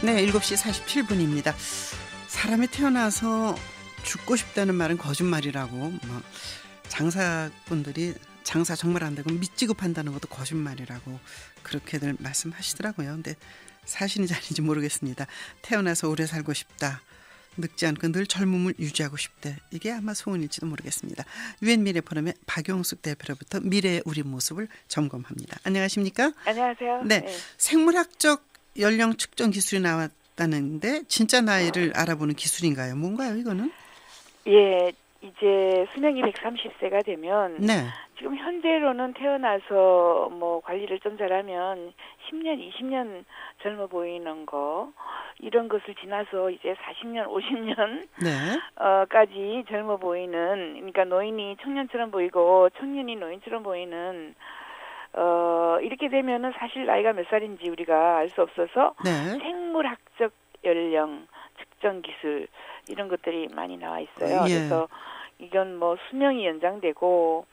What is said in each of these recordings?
네, 7시 47분입니다. 사람이 태어나서 죽고 싶다는 말은 거짓말이라고 장사꾼들이 장사 정말 안 되고 밑지고 판다는 것도 거짓말이라고 그렇게들 말씀하시더라고요. 근데 사실인지 아닌지 모르겠습니다. 태어나서 오래 살고 싶다. 늙지 않고 늘 젊음을 유지하고 싶대. 이게 아마 소원일지도 모르겠습니다. 유엔 미래 포럼의 박용숙 대표로부터 미래의 우리 모습을 점검합니다. 안녕하십니까? 안녕하세요. 네, 생물학적 연령 측정 기술이 나왔다는데 진짜 나이를 알아보는 기술인가요? 뭔가요, 이거는? 예, 이제 수명이 130세가 되면 네. 지금 현재로는 태어나서 뭐 관리를 좀 잘하면 10년, 20년 젊어 보이는 거 이런 것을 지나서 이제 40년, 50년 네. 까지 젊어 보이는, 그러니까 노인이 청년처럼 보이고 청년이 노인처럼 보이는 이렇게 되면은 사실 나이가 몇 살인지 우리가 알 수 없어서 네. 생물학적 연령 측정 기술 이런 것들이 많이 나와 있어요. 예. 그래서 이건 뭐 수명이 연장되고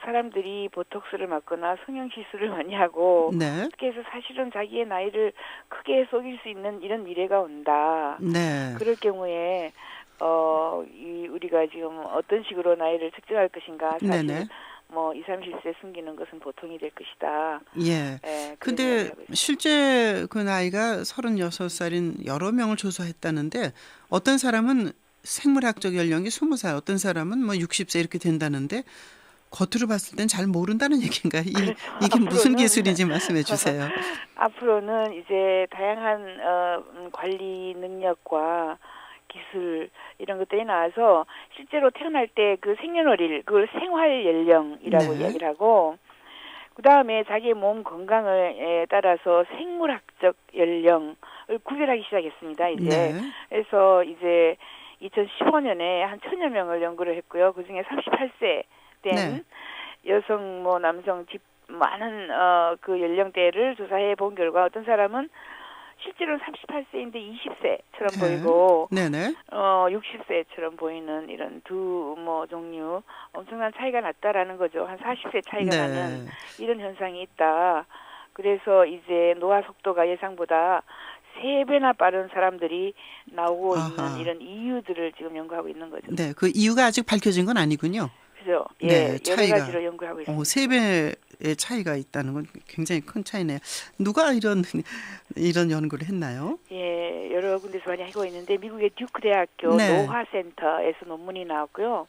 사람들이 보톡스를 맞거나 성형 시술을 많이 하고 네. 그렇게 해서 사실은 자기의 나이를 크게 속일 수 있는 이런 미래가 온다. 네. 그럴 경우에 우리가 지금 어떤 식으로 나이를 측정할 것인가 사실 네네. 뭐 20, 30세 숨기는 것은 보통이 될 것이다. 예. 예, 근데 실제 그 나이가 36살인 여러 명을 조사했다는데 어떤 사람은 생물학적 연령이 20살, 어떤 사람은 뭐 60세 이렇게 된다는데 겉으로 봤을 땐 잘 모른다는 얘기인가? 그렇죠. 이게 무슨 기술인지 말씀해 주세요. 앞으로는 이제 다양한 관리 능력과 기술 이런 것들이 나와서 실제로 태어날 때 그 생년월일, 그걸 생활 연령이라고 네. 이야기를 하고 그 다음에 자기의 몸 건강에 따라서 생물학적 연령을 구별하기 시작했습니다. 이제 네. 그래서 이제 2015년에 한 1000여 명을 연구를 했고요. 그 중에 38세 된 네. 여성 뭐 남성 많은 그 연령대를 조사해 본 결과 어떤 사람은 실제로는 38세인데 20세처럼 보이고 네네. 60세처럼 보이는 이런 두 뭐 종류 엄청난 차이가 났다라는 거죠. 한 40세 차이가 네. 나는 이런 현상이 있다. 그래서 이제 노화 속도가 예상보다 3배나 빠른 사람들이 나오고 아하. 있는 이런 이유들을 지금 연구하고 있는 거죠. 네, 그 이유가 아직 밝혀진 건 아니군요. 그죠? 예, 네, 여러 차이가. 가지로 연구하고 있습니다. 3배의 차이가 있다는 건 굉장히 큰 차이네요. 누가 이런 연구를 했나요? 예, 여러 군데서 많이 하고 있는데 미국의 듀크 대학교 네. 노화센터에서 논문이 나왔고요.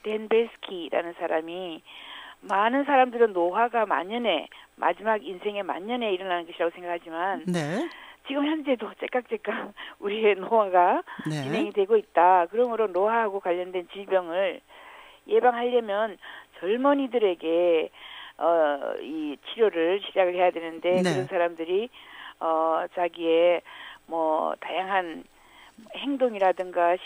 댄 벨스키라는 사람이 많은 사람들은 노화가 만년에 마지막 인생의 만년에 일어나는 것이라고 생각하지만 네. 지금 현재도 째깍째깍 우리의 노화가 네. 진행이 되고 있다. 그러므로 노화하고 관련된 질병을 예방하려면 젊은이들에게 이 치료를 시작을 해야 되는데 네. 그런 사람들이 자기의 뭐 다양한 행동이라든가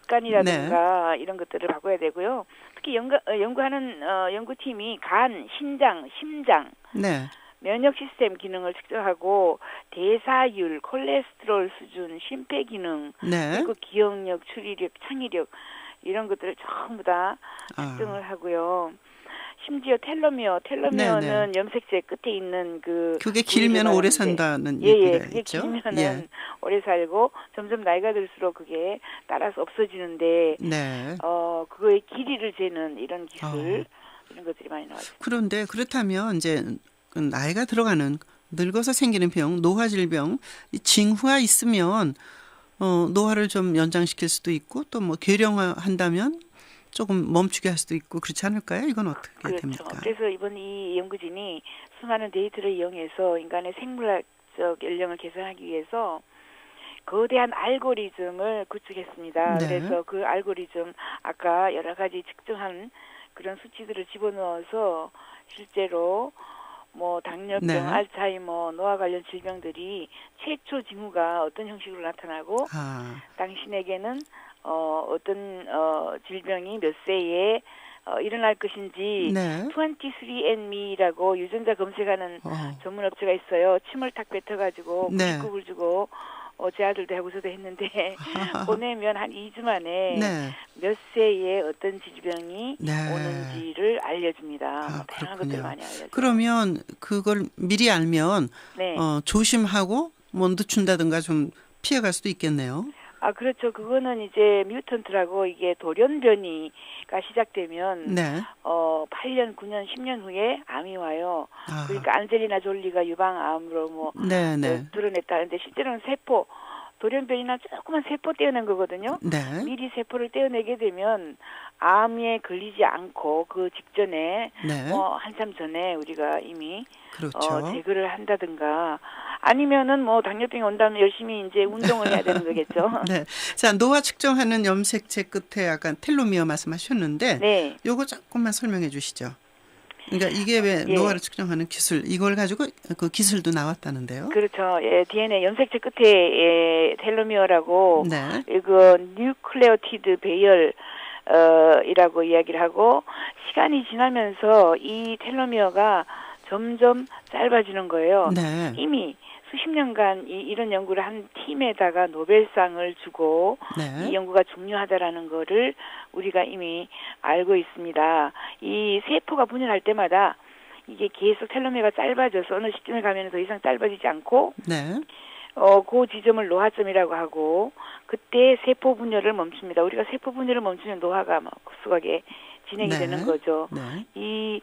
습관이라든가 이런 것들을 바꿔야 되고요. 특히 연구하는 연구팀이 간, 신장, 심장, 네. 면역 시스템 기능을 측정하고 대사율, 콜레스테롤 수준, 심폐기능, 네. 그리고 기억력, 추리력, 창의력 이런 것들을 전부 다 측정을 하고요. 심지어 텔로미어는 네네. 염색체 끝에 있는 그게 길면 오래 산다는 얘기가 그게 있죠. 길면은 예. 오래 살고 점점 나이가 들수록 그게 따라서 없어지는데 네. 그거의 길이를 재는 이런 기술 이런 것들이 많이 나왔어요. 그런데 그렇다면 이제 그 나이가 들어가는 늙어서 생기는 병, 노화 질병, 이 징후가 있으면 노화를 좀 연장시킬 수도 있고 또 뭐 계령한다면 조금 멈추게 할 수도 있고 그렇지 않을까요? 이건 어떻게 그렇죠. 됩니까? 그래서 이번 이 연구진이 수많은 데이터를 이용해서 인간의 생물학적 연령을 계산하기 위해서 거대한 알고리즘을 구축했습니다. 네. 그래서 그 알고리즘 아까 여러 가지 측정한 그런 수치들을 집어넣어서 실제로 뭐 당뇨병, 네. 알츠하이머, 노화 관련 질병들이 최초 징후가 어떤 형식으로 나타나고 당신에게는 어떤 질병이 몇 세에 일어날 것인지 네. 23andMe라고 유전자 검색하는 전문 업체가 있어요. 침을 탁 뱉어가지고 네. 99을 주고 제 아들도 하고 저도 했는데 보내면 한 2주 만에 네. 몇 세에 어떤 질병이 네. 오는지를 알려줍니다. 다양한 그렇군요. 것들을 많이 알려줘요. 그러면 그걸 미리 알면 네. 조심하고 뭐 늦춘다든가 좀 피해갈 수도 있겠네요. 아, 그렇죠. 그거는 이제 뮤턴트라고 이게 돌연변이가 시작되면 네. 8년, 9년, 10년 후에 암이 와요. 아. 그러니까 안젤리나 졸리가 유방암으로 뭐 네네. 드러냈다는데 실제로는 세포 돌연변이나 조그만 세포 떼어낸 거거든요. 네. 미리 세포를 떼어내게 되면 암에 걸리지 않고 그 직전에 네. 한참 전에 우리가 이미 그렇죠. 제거를 한다든가 아니면은 뭐 당뇨병이 온다면 열심히 이제 운동을 해야 되는 거겠죠. 네. 자, 노화 측정하는 염색체 끝에 약간 텔로미어 말씀하셨는데 네. 요거 조금만 설명해 주시죠. 그러니까 이게 왜 예. 노화를 측정하는 기술 이걸 가지고 그 기술도 나왔다는데요. 그렇죠. 예, DNA 염색체 끝에 텔로미어라고 네. 이거 뉴클레오티드 배열 이라고 이야기를 하고 시간이 지나면서 이 텔로미어가 점점 짧아지는 거예요. 네. 이미 수십 년간 이런 연구를 한 팀에다가 노벨상을 주고 네. 이 연구가 중요하다라는 거를 우리가 이미 알고 있습니다. 이 세포가 분열할 때마다 이게 계속 텔로미어가 짧아져서 어느 시점에 가면 더 이상 짧아지지 않고 네. 그 지점을 노화점이라고 하고 그때 세포 분열을 멈춥니다. 우리가 세포 분열을 멈추면 노화가 막 급속하게 진행이 네. 되는 거죠. 네. 이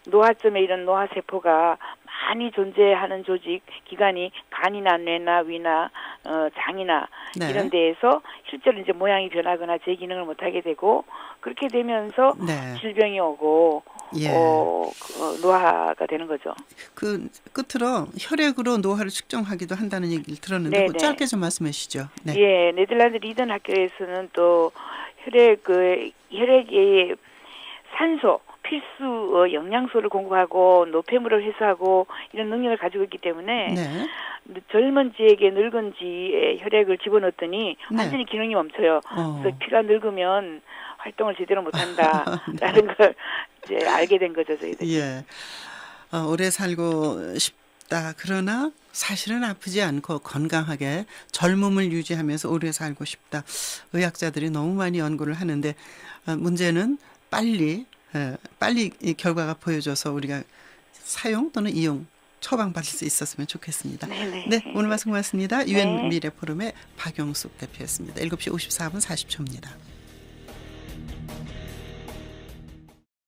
노화점에 이런 노화세포가 많이 존재하는 조직, 기관이 간이나 뇌나 위나 장이나 네. 이런 데에서 실제로 이제 모양이 변하거나 제 기능을 못하게 되고 그렇게 되면서 네. 질병이 오고 예. 노화가 되는 거죠. 그 끝으로 혈액으로 노화를 측정하기도 한다는 얘기를 들었는데 네네. 그 짧게 좀 말씀해 주시죠. 네. 예, 네덜란드 리든 학교에서는 또 혈액의 산소 필수 영양소를 공급하고 노폐물을 해소하고 이런 능력을 가지고 있기 때문에 네. 젊은 지에게 늙은 지에 혈액을 집어넣었더니 네. 완전히 기능이 멈춰요. 그래서 피가 늙으면 활동을 제대로 못한다라는 걸 이제 알게 된 거죠, 저희들이. 예. 오래 살고 싶다. 그러나 사실은 아프지 않고 건강하게 젊음을 유지하면서 오래 살고 싶다. 의학자들이 너무 많이 연구를 하는데 문제는 빨리 이 결과가 보여줘서 우리가 사용 또는 이용 처방받을 수 있었으면 좋겠습니다. 네네. 네, 오늘 말씀 고맙습니다. 네. 유엔 미래 포럼의 박영숙 대표였습니다. 7시 54분 40초입니다.